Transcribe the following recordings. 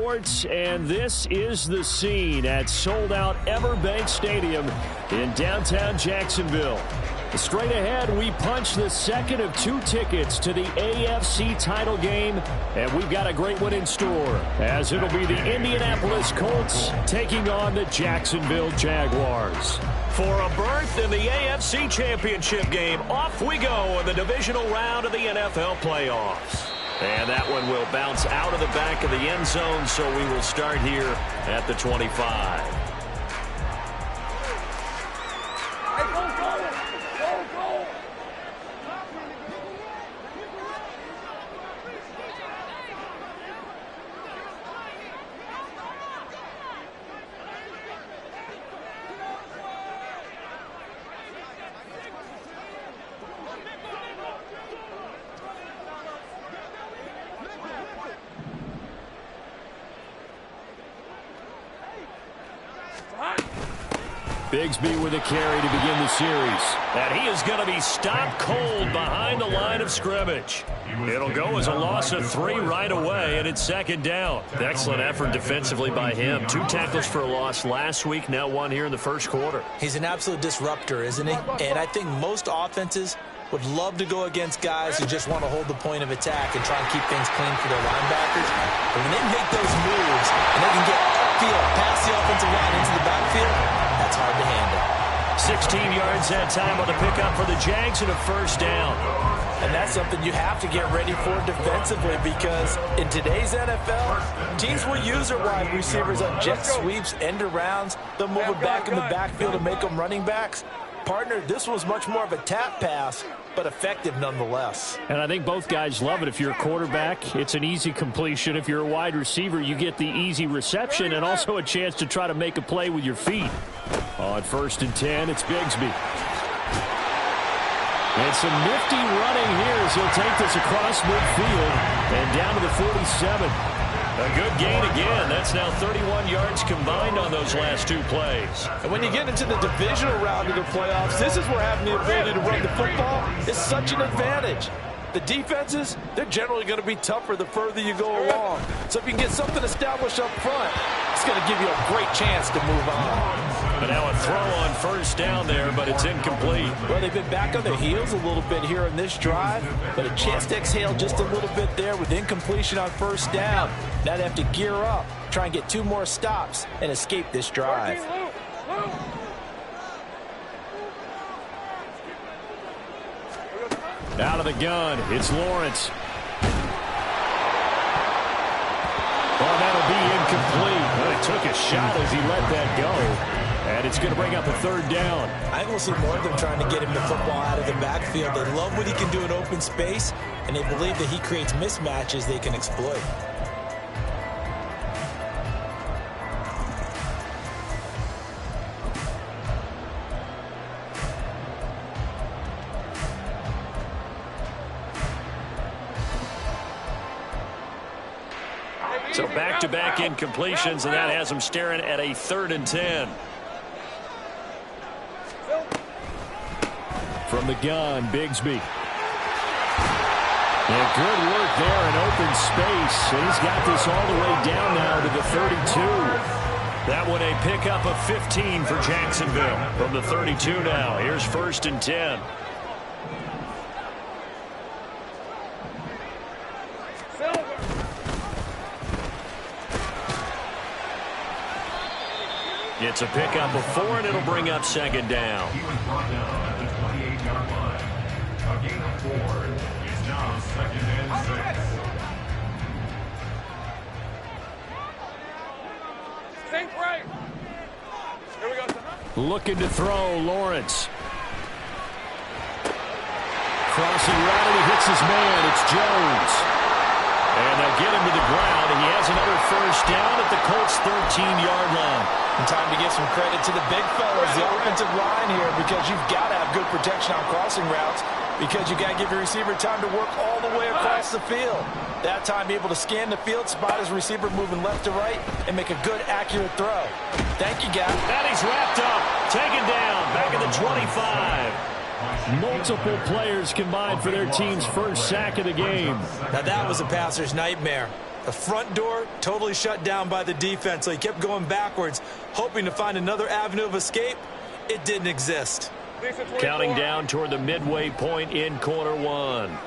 Sports, and this is the scene at sold-out Everbank Stadium in downtown Jacksonville. Straight ahead, we punch the second of 2 tickets to the AFC title game, and we've got a great one in store, as it'll be the Indianapolis Colts taking on the Jacksonville Jaguars. For a berth in the AFC Championship game, off we go in the divisional round of the NFL playoffs. And that one will bounce out of the back of the end zone, so we will start here at the 25. Bigsby with a carry to begin the series. And he is going to be stopped cold behind the line of scrimmage. It'll go as a loss of 3 right away, and it's second down. Excellent effort defensively by him. 2 tackles for a loss last week, now 1 here in the first quarter. He's an absolute disruptor, isn't he? And I think most offenses would love to go against guys who just want to hold the point of attack and try and keep things clean for their linebackers. But when they make those moves and they can get upfield, past the offensive line into the backfield, that's hard to handle. 16 yards that time on the pickup for the Jags and a first down. And that's something you have to get ready for defensively, because in today's NFL, teams will use their wide receivers on jet sweeps, end arounds. They'll move it back in the backfield to make them running backs. Partner, this was much more of a tap pass, but effective nonetheless. And I think both guys love it. If you're a quarterback, it's an easy completion. If you're a wide receiver, you get the easy reception and also a chance to try to make a play with your feet. On 1st and 10, it's Bigsby. And some nifty running here as he'll take this across midfield and down to the 47. A good gain again. That's now 31 yards combined on those last 2 plays. And when you get into the divisional round of the playoffs, this is where having the ability to run the football is such an advantage. The defenses, they're generally going to be tougher the further you go along. So if you can get something established up front, it's going to give you a great chance to move on. But now a throw on first down there, but it's incomplete. Well, they've been back on their heels a little bit here in this drive, but a chance to exhale just a little bit there with incompletion on first down. Now they have to gear up, try and get 2 more stops, and escape this drive. Out of the gun, it's Lawrence. Oh, that'll be incomplete. Well, he took a shot as he let that go. And it's going to bring up a 3rd down. I think we'll see more of them trying to get him the football out of the backfield. They love what he can do in open space, and they believe that he creates mismatches they can exploit. So back-to-back incompletions, and that has them staring at a 3rd and 10. From the gun, Bigsby. And good work there in open space. And he's got this all the way down now to the 32. That one a pickup of 15 for Jacksonville. From the 32 now, here's 1st and 10. It's a pickup of 4, and it'll bring up 2nd down. He was brought down at the 28-yard line. A gain of 4. It's now 2nd and 6. Think right. Here we go. Looking to throw, Lawrence. Crossing route, and he hits his man. It's Jones. And they'll get him to the ground, and he has another first down at the Colts' 13-yard line. And time to give some credit to the big fellas, the offensive line here, because you've got to have good protection on crossing routes, because you got to give your receiver time to work all the way across the field. That time able to scan the field, spot his receiver moving left to right, and make a good, accurate throw. Thank you, guys. And he's wrapped up, taken down, back at the 25. Multiple players combined for their team's first sack of the game. Now that was a passer's nightmare. The front door totally shut down by the defense, so he kept going backwards, hoping to find another avenue of escape. It didn't exist. Counting down toward the midway point in quarter one.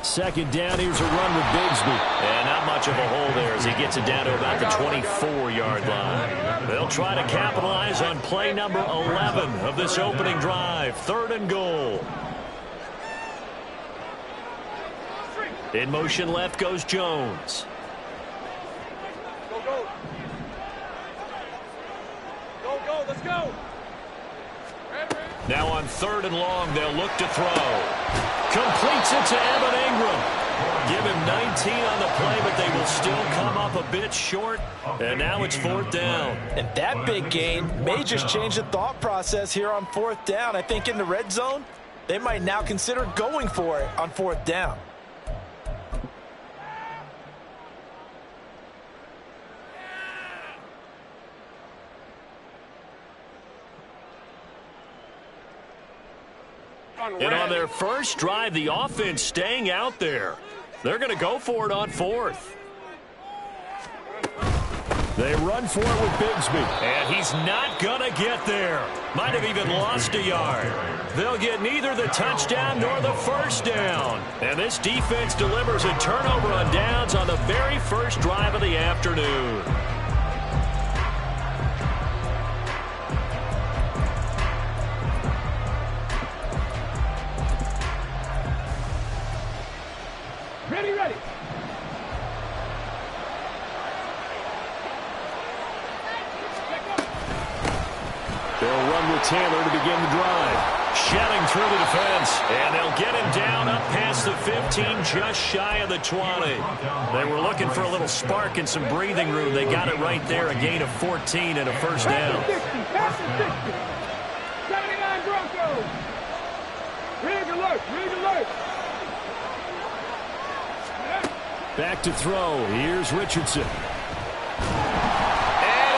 Second down, here's a run with Bigsby. And not much of a hole there as he gets it down to about the 24-yard line. They'll try to capitalize on play number 11 of this opening drive. 3rd and goal. In motion left goes Jones. Go, go. Go, go, let's go. Now on 3rd and long, they'll look to throw. Completes it to Evan Ingram. Give him 19 on the play, but they will still come up a bit short. And now it's 4th down. And that big gain may just change the thought process here on 4th down. I think in the red zone, they might now consider going for it on 4th down. And on their first drive, the offense staying out there. They're going to go for it on 4th. They run for it with Bigsby. And he's not going to get there. Might have even lost a yard. They'll get neither the touchdown nor the first down. And this defense delivers a turnover on downs on the very first drive of the afternoon. Ready, ready. They'll run with Taylor to begin the drive. Shelling through the defense, and they'll get him down up past the 15, just shy of the 20. They were looking for a little spark and some breathing room. They got it right there, a gain of 14 and a first down. Pass it 60. 79 Broncos. Rig alert, rig alert. Back to throw. Here's Richardson. And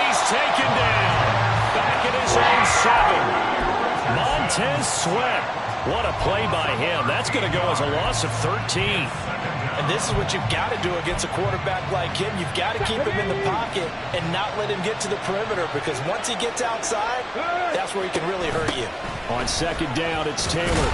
he's taken down. Back at his own 7. Montez Sweat. What a play by him. That's going to go as a loss of 13. And this is what you've got to do against a quarterback like him. You've got to keep him in the pocket and not let him get to the perimeter, because once he gets outside, that's where he can really hurt you. On second down, it's Taylor.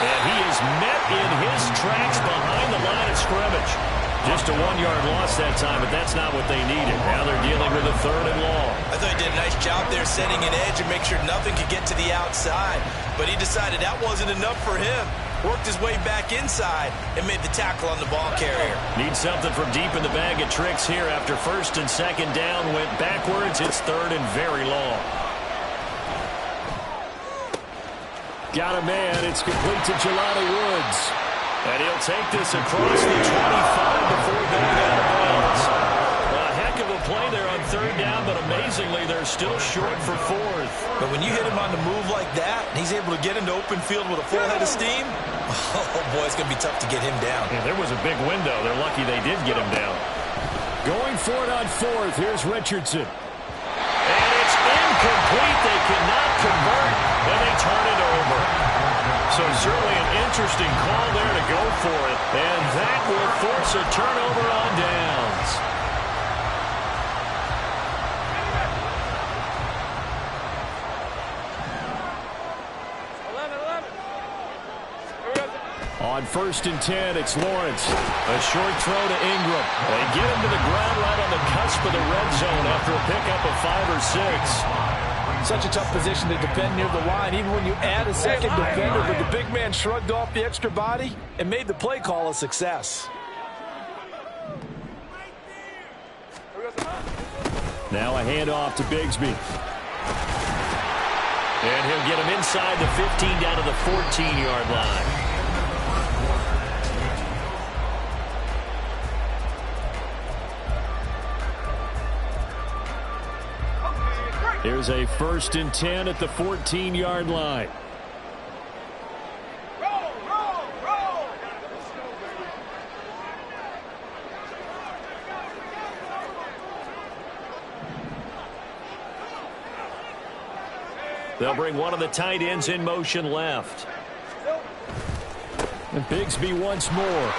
And he is met in his tracks behind the line of scrimmage. Just a 1-yard loss that time, but that's not what they needed. Now they're dealing with a 3rd and long. I thought he did a nice job there setting an edge and make sure nothing could get to the outside. But he decided that wasn't enough for him. Worked his way back inside and made the tackle on the ball carrier. Need something from deep in the bag of tricks here after 1st and 2nd down. Went backwards. It's 3rd and very long. Got a man. It's complete to Jelani Woods. And he'll take this across the 25 before going out of bounds. A heck of a play there on 3rd down, but amazingly, they're still short for 4th. But when you hit him on the move like that, and he's able to get into open field with a full head of steam, oh boy, it's going to be tough to get him down. Yeah, there was a big window. They're lucky they did get him down. Going for it on 4th. Here's Richardson. And it's incomplete. They cannot convert, and they turn it over. So certainly an interesting call there to go for it. And that will force a turnover on downs. On 1st and 10, it's Lawrence. A short throw to Ingram. They get him to the ground right on the cusp of the red zone after a pickup of 5 or 6. Such a tough position to defend near the line, even when you add a second defender, but the big man shrugged off the extra body and made the play call a success. Now a handoff to Bigsby. And he'll get him inside the 15 down to the 14-yard line. Here's a 1st and 10 at the 14-yard line. Roll, roll, roll. They'll bring one of the tight ends in motion left. And Bigsby once more.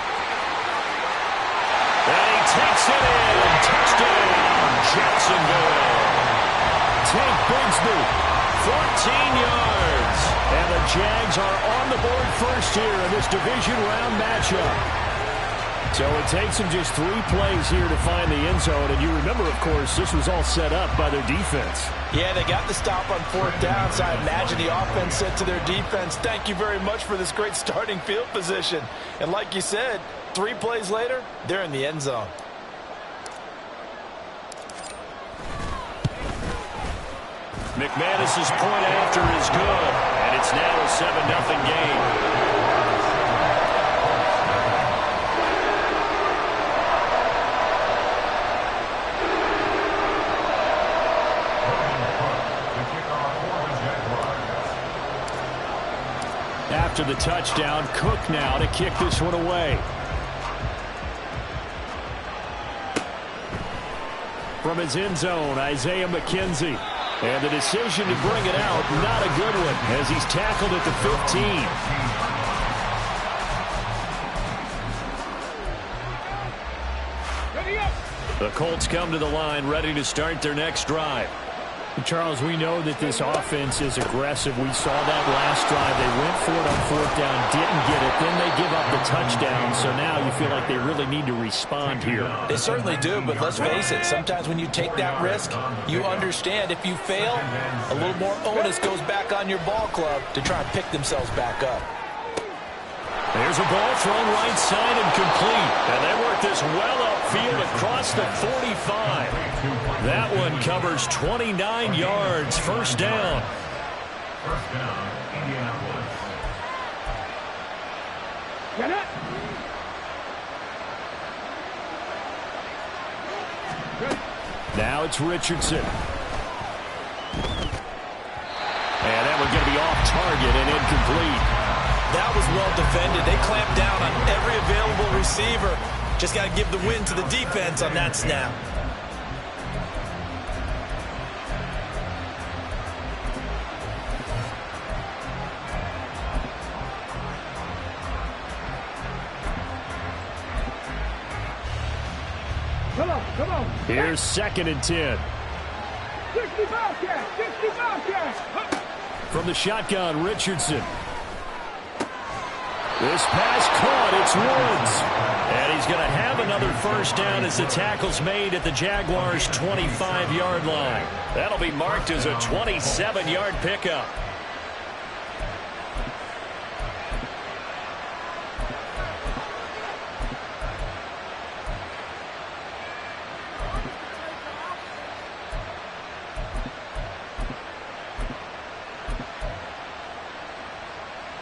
takes it in. Touchdown, Jacksonville. Tank Bigsby, 14 yards. And the Jags are on the board first here in this division round matchup. So it takes them just 3 plays here to find the end zone. And you remember, of course, this was all set up by their defense. Yeah, they got the stop on 4th down, so I imagine the offense said to their defense, thank you very much for this great starting field position. And like you said, 3 plays later, they're in the end zone. McManus's point after is good, and it's now a 7-0 game. After the touchdown, Cook now to kick this one away. From his end zone, Isaiah McKenzie. And the decision to bring it out, not a good one, as he's tackled at the 15. Ready up. The Colts come to the line, ready to start their next drive. Charles, we know that this offense is aggressive. We saw that last drive. They went for it on 4th down, didn't get it. Then they give up the touchdown. So now you feel like they really need to respond here. They certainly do, but let's face it. Sometimes when you take that risk, you understand if you fail, a little more onus goes back on your ball club to try and pick themselves back up. There's a ball thrown right side and complete. And they work this well upfield across the 45. That one covers 29 yards. First down. First down, Indianapolis. Get it. Ready. Now it's Richardson. And that one's going to be off target and incomplete. That was well defended. They clamped down on every available receiver. Just got to give the win to the defense on that snap. Come on, come on. Here's 2nd and 10. 60 Bobcat, 60 Bobcat. From the shotgun, Richardson. This pass caught. It's Woods. And he's going to have another first down as the tackle's made at the Jaguars' 25-yard line. That'll be marked as a 27-yard pickup.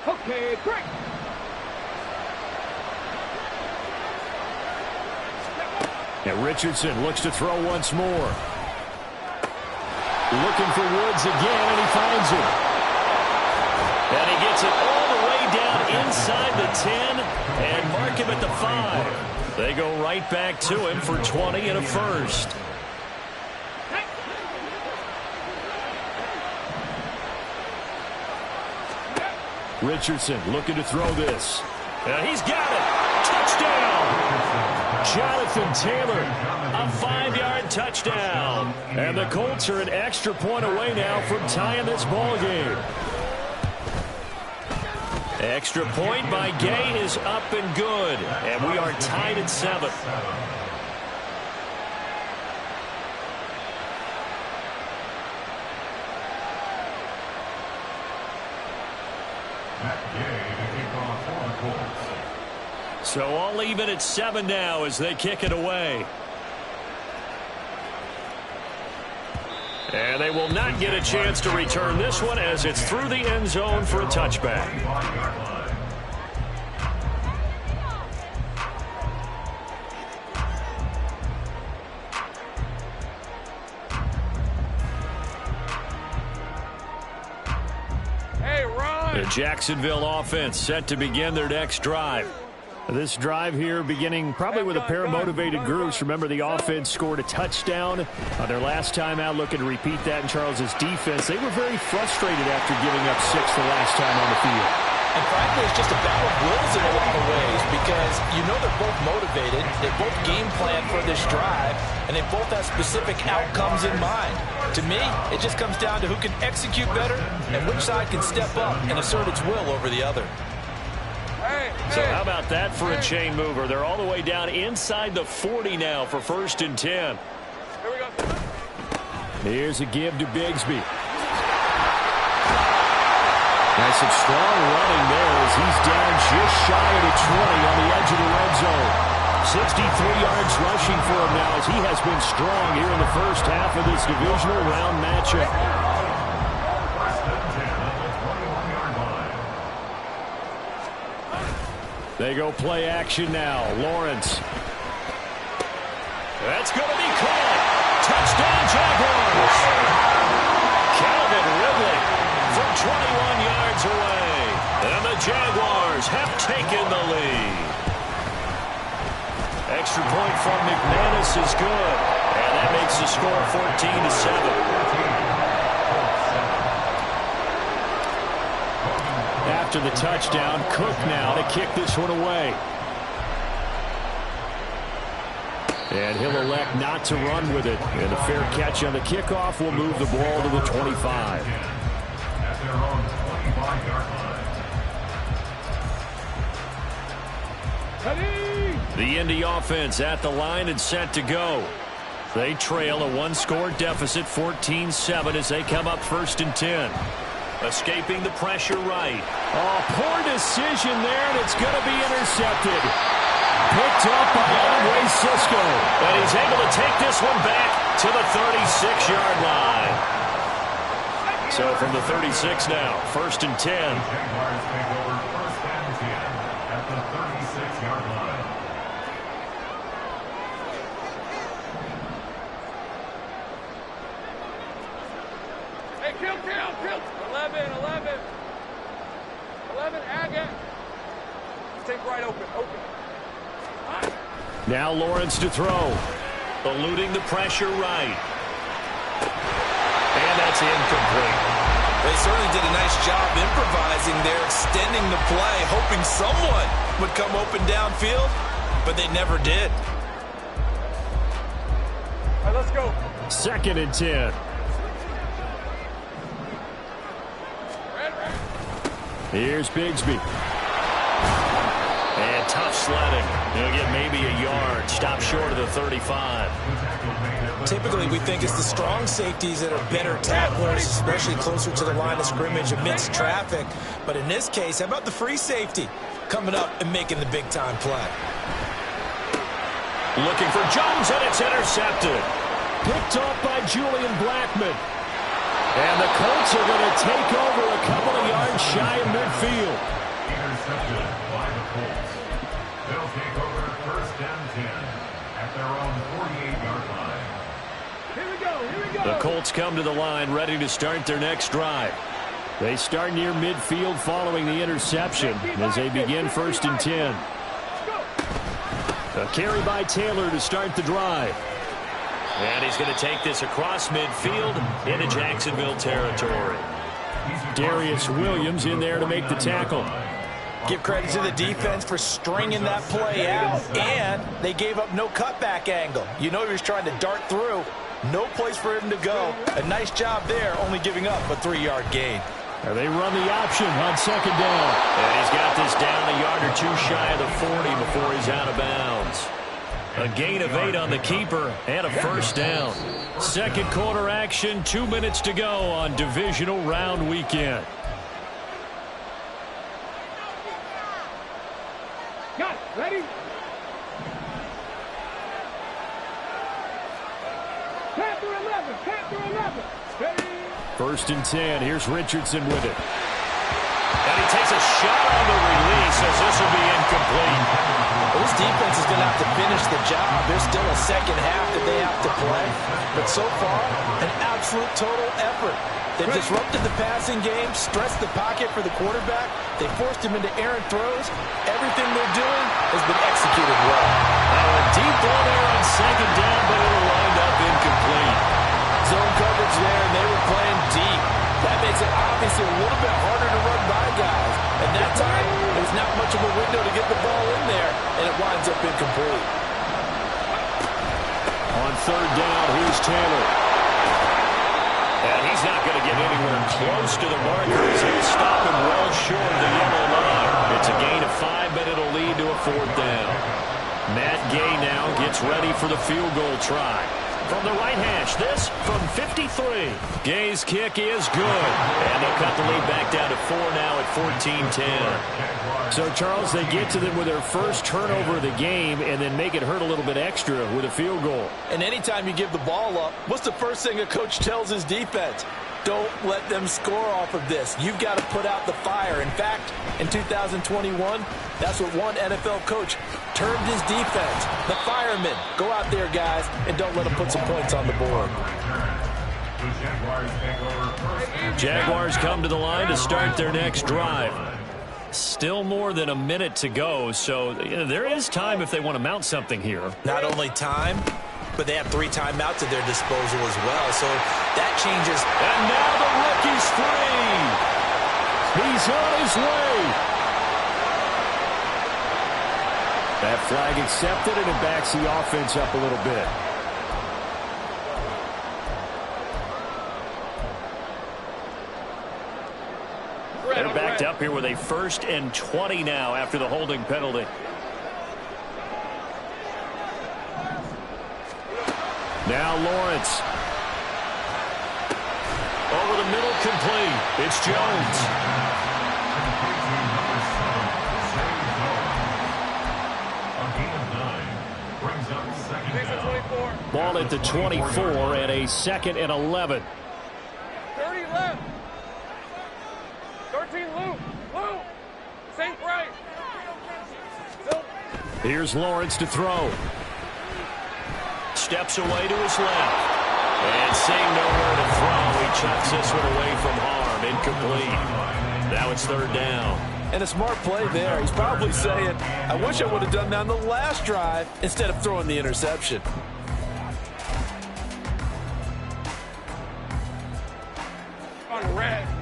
Okay, break. And Richardson looks to throw once more. Looking for Woods again, and he finds him. And he gets it all the way down inside the 10 and mark him at the 5. They go right back to him for 20 and a first. Richardson looking to throw this. And he's got it. Touchdown. Jonathan Taylor. A 5-yard touchdown. And the Colts are an extra point away now from tying this ball game. Extra point by Gay is up and good. And we are tied at 7. So all even at 7 now as they kick it away. And they will not get a chance to return this one as it's through the end zone for a touchback. The Jacksonville offense set to begin their next drive. This drive here beginning probably with a pair of motivated groups. Remember, the offense scored a touchdown on their last time out, looking to repeat that in Charles's defense. They were very frustrated after giving up 6 the last time on the field. And frankly, it's just a battle of wills in a lot of ways because you know they're both motivated, they both game plan for this drive, and they both have specific outcomes in mind. To me, it just comes down to who can execute better and which side can step up and assert its will over the other. So how about that for a chain mover? They're all the way down inside the 40 now for 1st and 10. Here we go. Here's a give to Bigsby. Nice and strong running there as he's down just shy of the 20 on the edge of the red zone. 63 yards rushing for him now as he has been strong here in the first half of this divisional round matchup. They go play action now. Lawrence. That's going to be caught. Touchdown, Jaguars. Calvin Ridley from 21 yards away. And the Jaguars have taken the lead. Extra point from McManus is good. And that makes the score 14-7. After the touchdown, Cook now to kick this one away. And he'll elect not to run with it. And a fair catch on the kickoff will move the ball to the 25. At their own 25-yard line. The Indy offense at the line and set to go. They trail a one-score deficit, 14-7, as they come up 1st and 10. Escaping the pressure right. Oh, poor decision there, and it's going to be intercepted. Picked up by Andre Cisco. And he's able to take this one back to the 36-yard line. So from the 36 now, 1st and 10. Jaguars take over 1st and 10 at the 36-yard line. Hey, kill. 11. Agate. Take right open. Now Lawrence to throw. Eluding the pressure right. And that's incomplete. They certainly did a nice job improvising there, extending the play, hoping someone would come open downfield, but they never did. All right, let's go. 2nd and 10. Here's Bigsby. And tough sledding. He'll get maybe a yard. Stop short of the 35. Typically, we think it's the strong safeties that are better tacklers, especially closer to the line of scrimmage amidst traffic. But in this case, how about the free safety coming up and making the big-time play? Looking for Jones, and it's intercepted. Picked off by Julian Blackmon. And the Colts are going to take over a couple of yards shy of midfield. Intercepted by the Colts. They'll take over 1st and 10 at their own 48-yard line. Here we go. The Colts come to the line ready to start their next drive. They start near midfield following the interception as they begin 1st and 10. A carry by Taylor to start the drive. And he's going to take this across midfield into Jacksonville territory. Darius Williams in there to make the tackle. Give credit to the defense for stringing that play out, and they gave up no cutback angle. You know he was trying to dart through. No place for him to go. A nice job there, only giving up a 3-yard gain. They run the option on 2nd down. And he's got this down a yard or two shy of the 40 before he's out of bounds. A gain of 8 on the keeper and a 1st down. 2nd quarter action, 2 minutes to go on divisional round weekend. Got it. Ready? Panther 11. Ready? 1st and 10. Here's Richardson with it. And he takes a shot on the release as this will be incomplete. This defense is going to have to finish the job. There's still a second half that they have to play. But so far, an absolute total effort. They've disrupted the passing game, stressed the pocket for the quarterback. They forced him into errant throws. Everything they're doing has been executed well. Now a deep ball there on 2nd down, but it'll wind up incomplete. Zone coverage there, and they were playing deep. That makes it obviously a little bit harder to run by guys. And that time, third down. Here's Taylor. And he's not going to get anywhere close to the markers. He'll stop him well short of the yellow line. It's a gain of 5, but it'll lead to a fourth down. Matt Gay now gets ready for the field goal try. From the right hash, this from 53. Gay's kick is good. And they'll cut the lead back down to 4 now at 14-10. So, Charles, they get to them with their first turnover of the game and then make it hurt a little bit extra with a field goal. And anytime you give the ball up, what's the first thing a coach tells his defense? Don't let them score off of this. You've got to put out the fire. In fact, in 2021, that's what one NFL coach termed his defense. The firemen. Go out there, guys, and don't let them put some points on the board. Jaguars come to the line to start their next drive. Still more than a minute to go, so there is time if they want to mount something here. Not only time, but they have 3 timeouts at their disposal as well, so that changes. And now the rookie's free. He's on his way. That flag accepted, and it backs the offense up a little bit. They're backed up here with a 1st and 20 now after the holding penalty. Now Lawrence. Over the middle, complete. It's Jones. Ball at the 24 and a 2nd and 11. 30 left. 13 loop. Loop. Same right. Here's Lawrence to throw. Steps away to his left. And seeing nowhere to throw, he chucks this one away from harm. Incomplete. Now it's 3rd down. And a smart play there. He's probably saying, I wish I would have done that on the last drive instead of throwing the interception.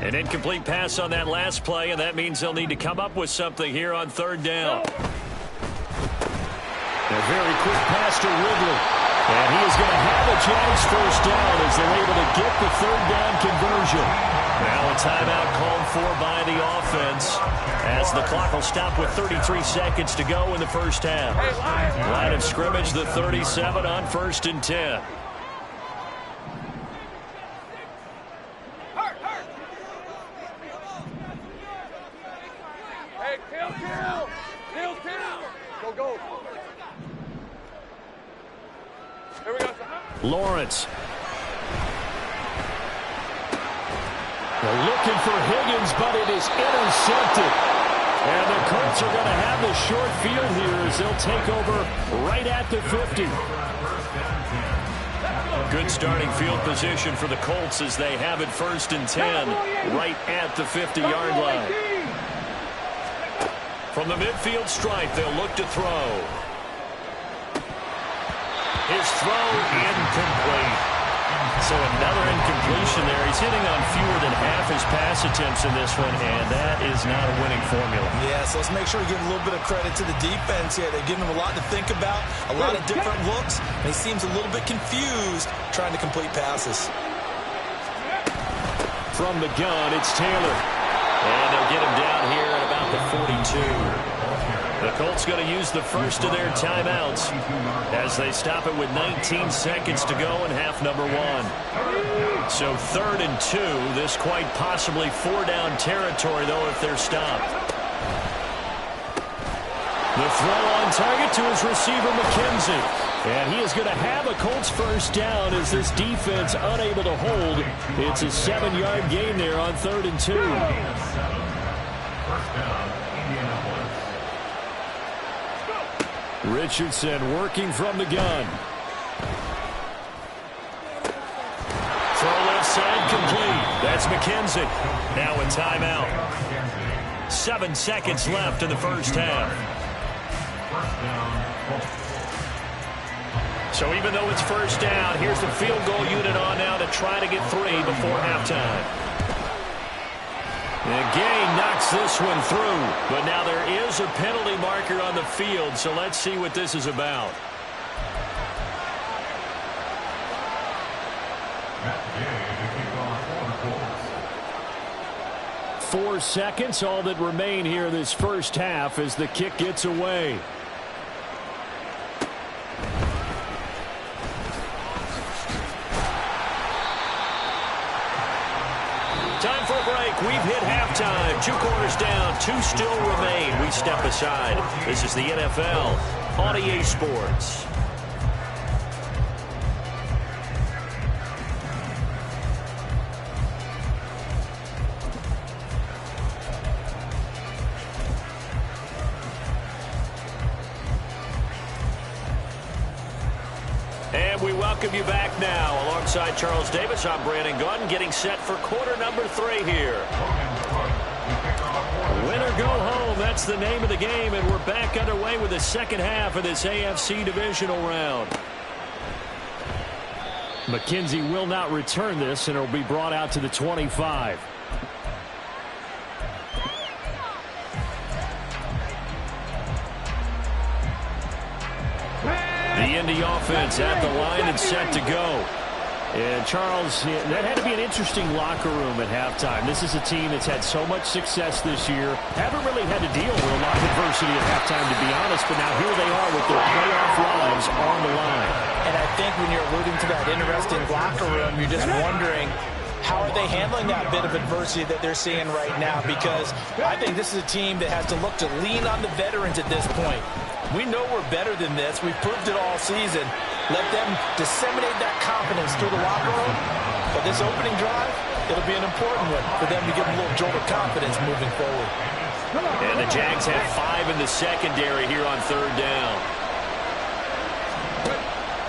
An incomplete pass on that last play, and that means they'll need to come up with something here on 3rd down. A very quick pass to Ridley. And he is going to have a Jags first down as they're able to get the 3rd down conversion. Now a timeout called for by the offense as the clock will stop with 33 seconds to go in the first half. Line of scrimmage, the 37 on 1st and 10. Hey, kill. Go. Here we go. Lawrence. They're looking for Higgins, but it is intercepted. And the Colts are going to have the short field here as they'll take over right at the 50. Good starting field position for the Colts as they have it 1st and 10 right at the 50-yard line. From the midfield stripe, they'll look to throw. His throw incomplete. So another incompletion there. He's hitting on fewer than half his pass attempts in this one, and that is not a winning formula. Yeah, so let's make sure we give a little bit of credit to the defense here. They've given him a lot to think about, a lot of different looks, and he seems a little bit confused trying to complete passes. From the gun, it's Taylor. And they'll get him down here at about the 42. The Colts going to use the first of their timeouts as they stop it with 19 seconds to go in half number 1. So 3rd and 2. This quite possibly 4-down territory, though, if they're stopped. The throw on target to his receiver, McKenzie. And he is going to have a Colts first down as this defense unable to hold. It's a 7-yard gain there on 3rd and 2. Richardson working from the gun. Throw left side complete. That's McKenzie. Now a timeout. 7 seconds left in the first half. So even though it's first down, here's the field goal unit on now to try to get 3 before halftime. And Gay knocks this one through, but now there is a penalty marker on the field, so let's see what this is about. 4 seconds, all that remain here this first half as the kick gets away. Time for a break. We've hit halftime. 2 quarters down. 2 still remain. We step aside. This is the NFL on EA Sports. And we welcome you back now. Alongside Charles Davis, I'm Brandon Gaudin, getting set for quarter number 3 here. Win or go home, that's the name of the game, and we're back underway with the second half of this AFC divisional round. McKenzie will not return this, and it'll be brought out to the 25. The Indy offense at the line and set to go. And Charles, that had to be an interesting locker room at halftime. This is a team that's had so much success this year. Haven't really had to deal with a lot of adversity at halftime, to be honest. But now here they are with their playoff lives on the line. And I think when you're alluding to that interesting locker room, you're just wondering, how are they handling that bit of adversity that they're seeing right now? Because I think this is a team that has to look to lean on the veterans at this point. We know we're better than this. We've proved it all season. Let them disseminate that confidence through the locker room. But this opening drive, it'll be an important one for them to give them a little jolt of confidence moving forward. And the Jags have 5 in the secondary here on 3rd down.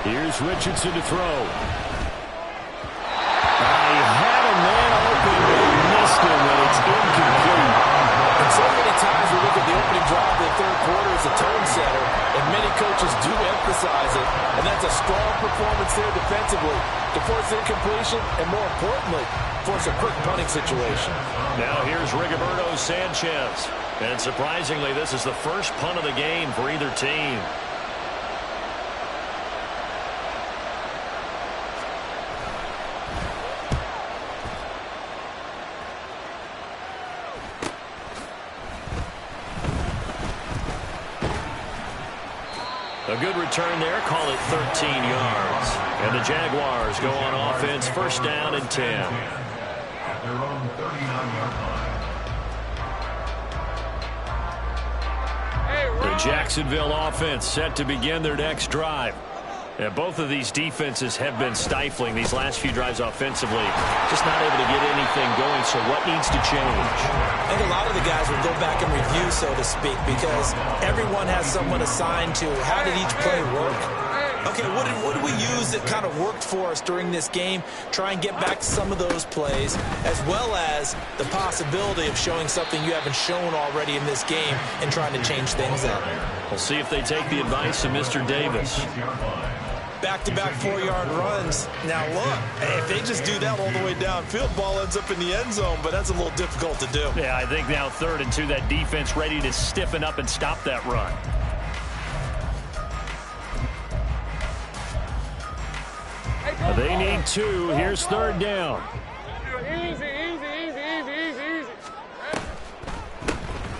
Here's Richardson to throw. He had a man open, but he missed him, and it's incomplete. And so many times we look at the opening drive of the 3rd quarter as a tone setter, and many coaches do emphasize it, and that's a strong performance there defensively to force incompletion and, more importantly, force a quick punting situation. Now here's Rigoberto Sanchez. And surprisingly, this is the first punt of the game for either team. A good return there, call it 13 yards. And the Jaguars go on offense, 1st down and 10. At their own 39-yard line. The Jacksonville offense set to begin their next drive. Yeah, both of these defenses have been stifling these last few drives offensively. Just not able to get anything going, so what needs to change? I think a lot of the guys will go back and review, so to speak, because everyone has someone assigned to how did each play work. Okay, what did we use that kind of worked for us during this game? Try and get back to some of those plays, as well as the possibility of showing something you haven't shown already in this game and trying to change things up. We'll see if they take the advice of Mr. Davis. Back-to-back 4-yard runs. Now, look, if they just do that all the way downfield, ball ends up in the end zone, but that's a little difficult to do. Yeah, I think now 3rd and 2, that defense ready to stiffen up and stop that run. They need 2. Here's 3rd down. Easy.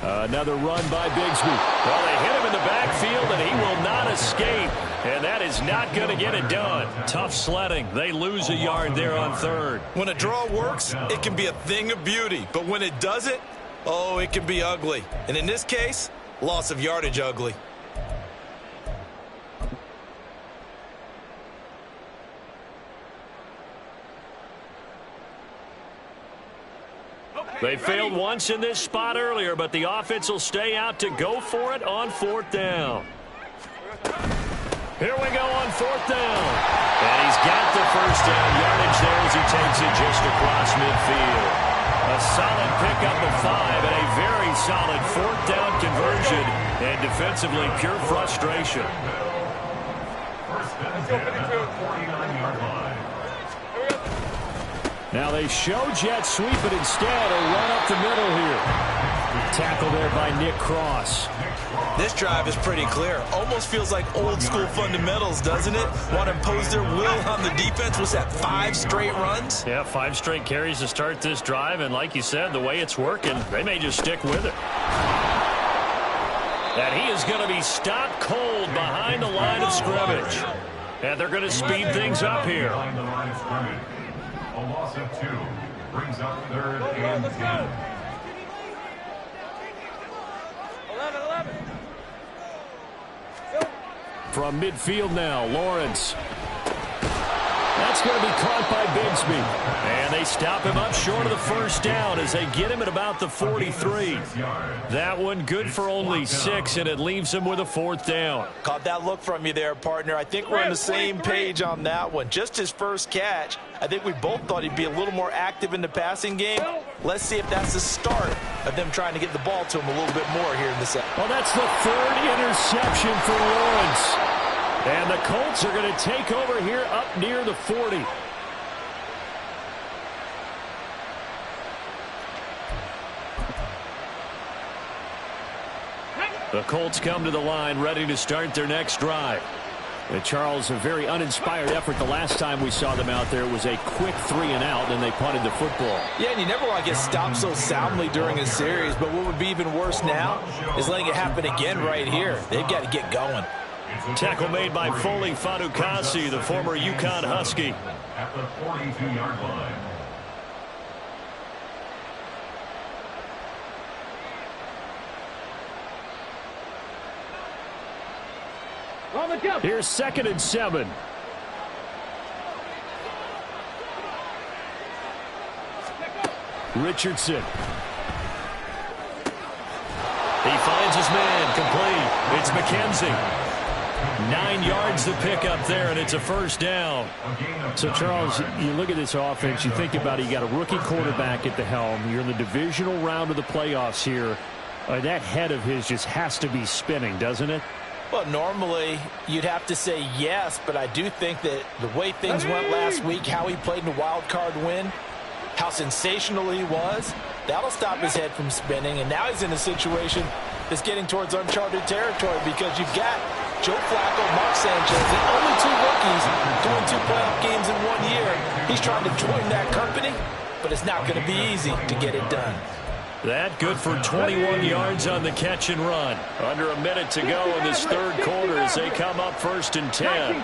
Another run by Bigsby. Well, they hit him in the backfield, and he will not escape. And that is not going to get it done. Tough sledding. They lose a yard there on 3rd. When a draw works, it can be a thing of beauty. But when it doesn't, oh, it can be ugly. And in this case, loss of yardage ugly. They failed once in this spot earlier, but the offense will stay out to go for it on 4th down. Here we go on 4th down. And he's got the 1st down yardage there as he takes it just across midfield. A solid pickup of 5 and a very solid 4th down conversion. And defensively, pure frustration. First and 10 at the 49-yard line. Now they show jet sweep, but instead a run up the middle here. Tackle there by Nick Cross. This drive is pretty clear. Almost feels like old school fundamentals, doesn't it? Want to impose their will on the defense. Was that 5 straight runs? Yeah, 5 straight carries to start this drive, and like you said, the way it's working, they may just stick with it. And he is going to be stopped cold behind the line of scrimmage. And they're going to speed things up here. Behind the line of scrimmage. A loss of 2 brings up 3rd and 10. 11. From midfield now, Lawrence. That's going to be caught by Bigsby. And they stop him up short of the first down as they get him at about the 43. That one good for only 6, and it leaves him with a 4th down. Caught that look from you there, partner. I think we're on the same page on that one. Just his first catch. I think we both thought he'd be a little more active in the passing game. Let's see if that's the start of them trying to get the ball to him a little bit more here in the second. Well, that's the 3rd interception for Lawrence. And the Colts are going to take over here up near the 40. The Colts come to the line ready to start their next drive. And Charles, a very uninspired effort. The last time we saw them out there was a quick 3 and out, and they punted the football. Yeah, and you never want to get stopped so soundly during a series, but what would be even worse now is letting it happen again right here. They've got to get going. Tackle made by Foley Fadukasi, the former UConn Husky. At the 42-yard line. Here's 2nd and 7. Richardson. He finds his man, complete. It's McKenzie. 9 yards to pick up there, and it's a 1st down. So, Charles, you look at this offense, you think about it, you got a rookie quarterback at the helm. You're in the divisional round of the playoffs here. That head of his just has to be spinning, doesn't it? Well, normally you'd have to say yes, but I do think that the way things went last week, how he played in the wild card win, how sensational he was, that'll stop his head from spinning. And now he's in a situation that's getting towards uncharted territory because you've got Joe Flacco, Mark Sanchez, the only 2 rookies doing 2 playoff games in 1 year. He's trying to join that company, but it's not going to be easy to get it done. That good for 21 yards on the catch and run. Under a minute to go in this 3rd quarter as they come up 1st and 10.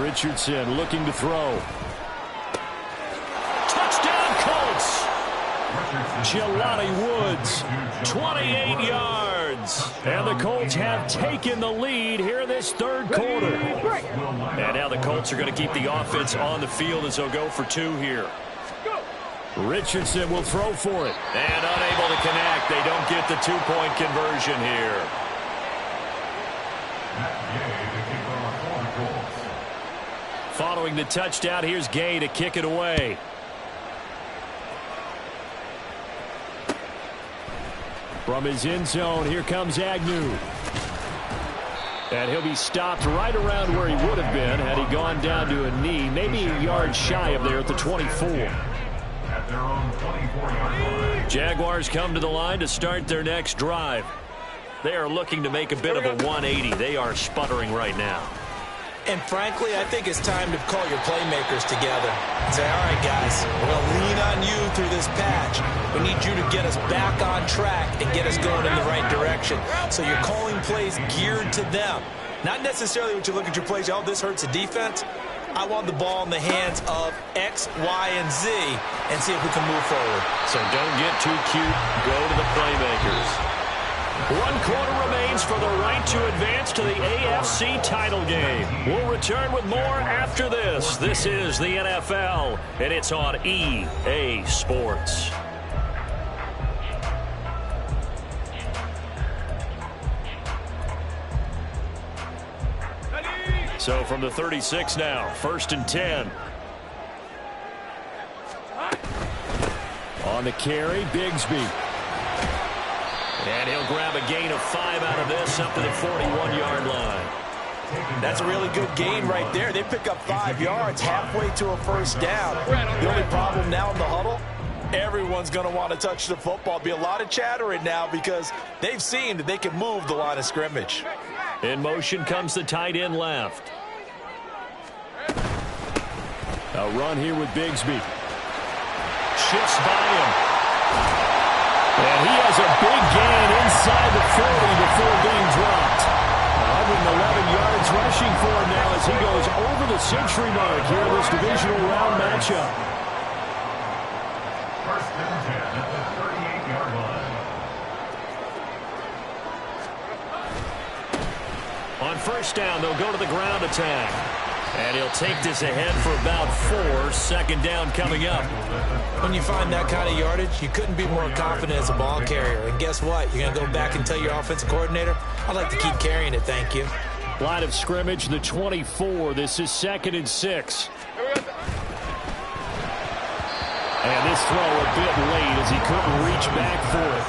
Richardson looking to throw. Touchdown Colts! Jelani Woods, 28 yards. And the Colts have taken the lead here in this 3rd quarter. And now the Colts are going to keep the offense on the field as they'll go for 2 here. Richardson will throw for it. And unable to connect. They don't get the 2-point conversion here. Following the touchdown, here's Gay to kick it away. From his end zone, here comes Agnew. And he'll be stopped right around where he would have been had he gone down to a knee, maybe a yard shy of there at the 24. Their own 24-yard line. Jaguars come to the line to start their next drive. They are looking to make a bit of a 180. They are sputtering right now. And frankly, I think it's time to call your playmakers together and say, all right, guys, we're going to lean on you through this patch. We need you to get us back on track and get us going in the right direction. So you're calling plays geared to them. Not necessarily what you look at your plays, oh, this hurts the defense. I want the ball in the hands of X, Y, and Z and see if we can move forward. So don't get too cute. Go to the playmakers. 1 quarter remains for the right to advance to the AFC title game. We'll return with more after this. This is the NFL, and it's on EA Sports. So from the 36 now, 1st and 10. On the carry, Bigsby. And he'll grab a gain of 5 out of this up to the 41-yard line. That's a really good gain right there. They pick up 5 yards halfway to a 1st down. The only problem now in the huddle, Everyone's going to want to touch the football. Be a lot of chattering now because they've seen that they can move the line of scrimmage. In motion comes the tight end left. A run here with Bigsby. Shifts by him. And he has a big gain inside the 40 before being dropped. 111 yards rushing for him now as he goes over the century mark here in this divisional round matchup. First and 10 at the 38-yard line. On first down, they'll go to the ground attack. And he'll take this ahead for about 4. Second down coming up. When you find that kind of yardage, you couldn't be more confident as a ball carrier. And guess what? You're going to go back and tell your offensive coordinator, I'd like to keep carrying it, thank you. Line of scrimmage, the 24. This is 2nd and 6. And this throw a bit late as he couldn't reach back for it.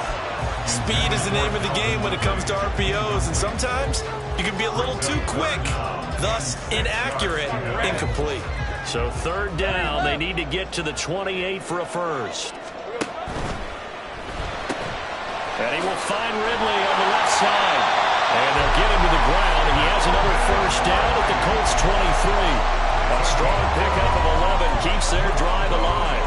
Speed is the name of the game when it comes to RPOs, and sometimes you can be a little too quick, thus inaccurate, incomplete. So third down, they need to get to the 28 for a first. And he will find Ridley on the left side. And they'll get him to the ground, and he has another first down at the Colts 23. A strong pickup of 11 keeps their drive alive.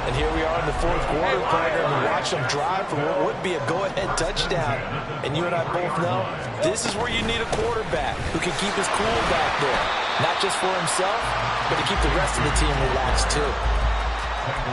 And here we are in the fourth quarter, partner, and we watch them drive for what would be a go-ahead touchdown. And you and I both know this is where you need a quarterback who can keep his cool back there. Not just for himself, but to keep the rest of the team relaxed too.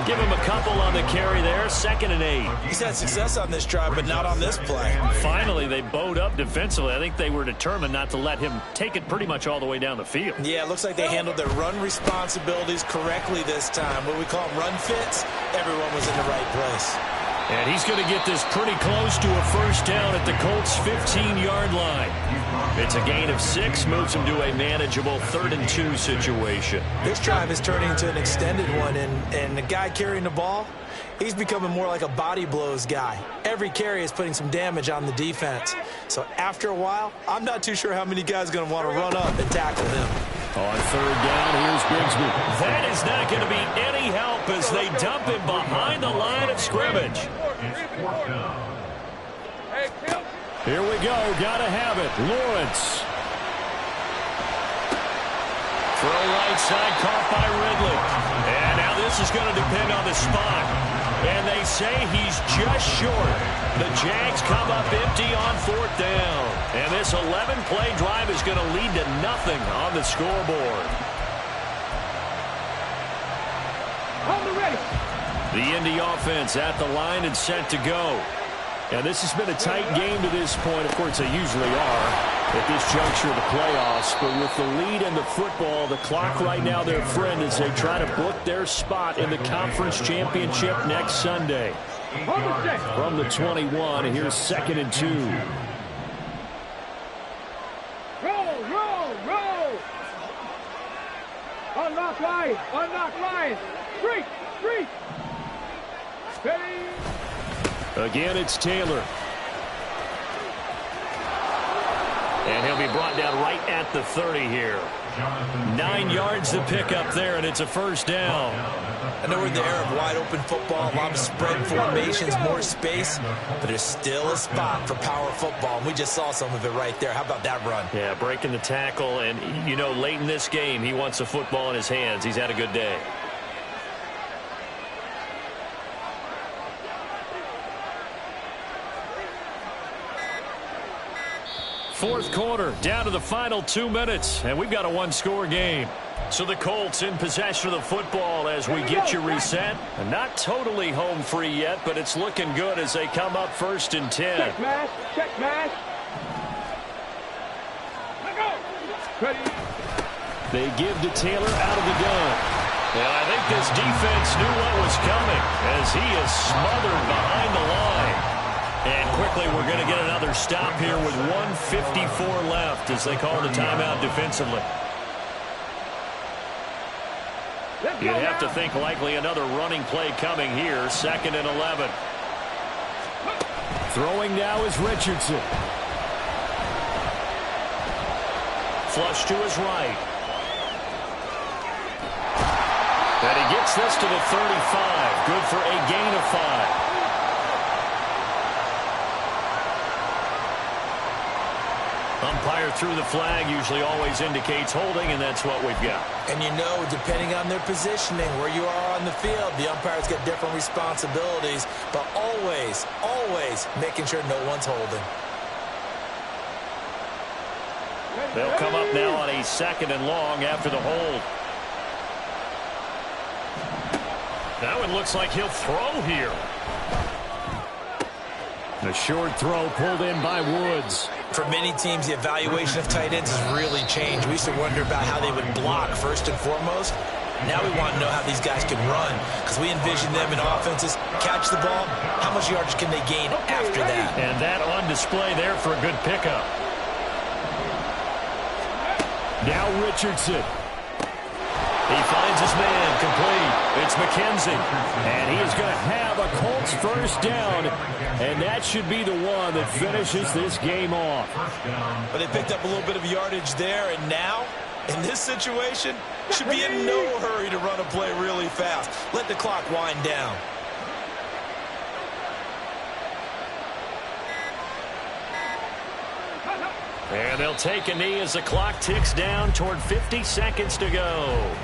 Give him a couple on the carry there, 2nd and 8. He's had success on this drive, but not on this play. Finally, they bowed up defensively. I think they were determined not to let him take it pretty much all the way down the field. Yeah, it looks like they handled their run responsibilities correctly this time. What we call them run fits, everyone was in the right place. And he's going to get this pretty close to a first down at the Colts' 15-yard line. It's a gain of 6, moves him to a manageable 3rd and 2 situation. This drive is turning into an extended one, and the guy carrying the ball, he's becoming more like a body blows guy. Every carry is putting some damage on the defense. So after a while, I'm not too sure how many guys are going to want to run up and tackle him. On third down, here's Bigsby. That is not going to be any help as they dump him behind the line of scrimmage. Here we go. Got to have it. Lawrence. Throw right side, caught by Ridley. And now this is going to depend on the spot. And they say he's just short. The Jags come up empty on 4th down. And this 11-play drive is going to lead to nothing on the scoreboard. The Indy offense at the line and set to go. And this has been a tight game to this point. Of course, they usually are at this juncture of the playoffs. But with the lead in the football, the clock right now their friend as they try to book their spot in the conference championship next Sunday. From the 21, here's 2nd and 2. Roll. Unlock line. Street. Again, it's Taylor. And he'll be brought down right at the 30 here. 9 yards to pick up there, and it's a first down. I know we're in the era of wide-open football, a lot of spread formations, more space, but there's still a spot for power football, and we just saw some of it right there. How about that run? Yeah, breaking the tackle, and, you know, late in this game, he wants the football in his hands. He's had a good day. Fourth quarter, down to the final 2 minutes, and we've got a one-score game. So the Colts in possession of the football as we get you reset. And not totally home free yet, but it's looking good as they come up 1st and 10. Check match. They give to Taylor out of the gun. And I think this defense knew what was coming as he is smothered behind the line. And quickly, we're going to get another stop here with 1:54 left as they call the timeout defensively. You'd have to think likely another running play coming here, 2nd and 11. Throwing now is Richardson. Flush to his right. And he gets this to the 35. Good for a gain of 5. Umpire threw the flag, usually always indicates holding, and that's what we've got. And you know, depending on their positioning, where you are on the field, the umpires get different responsibilities, but always, always making sure no one's holding. They'll come up now on a 2nd and long after the hold. That one looks like he'll throw here. The short throw pulled in by Woods. For many teams, the evaluation of tight ends has really changed. We used to wonder about how they would block first and foremost. Now we want to know how these guys can run, because we envision them in offenses catch the ball. How much yardage can they gain after that? And that on display there for a good pickup. Now Richardson. He finds his man complete. It's McKenzie. And he is going to have a Colts first down. And that should be the one that finishes this game off. But they picked up a little bit of yardage there, and now, in this situation, should be in no hurry to run a play really fast. Let the clock wind down. And they'll take a knee as the clock ticks down toward 50 seconds to go.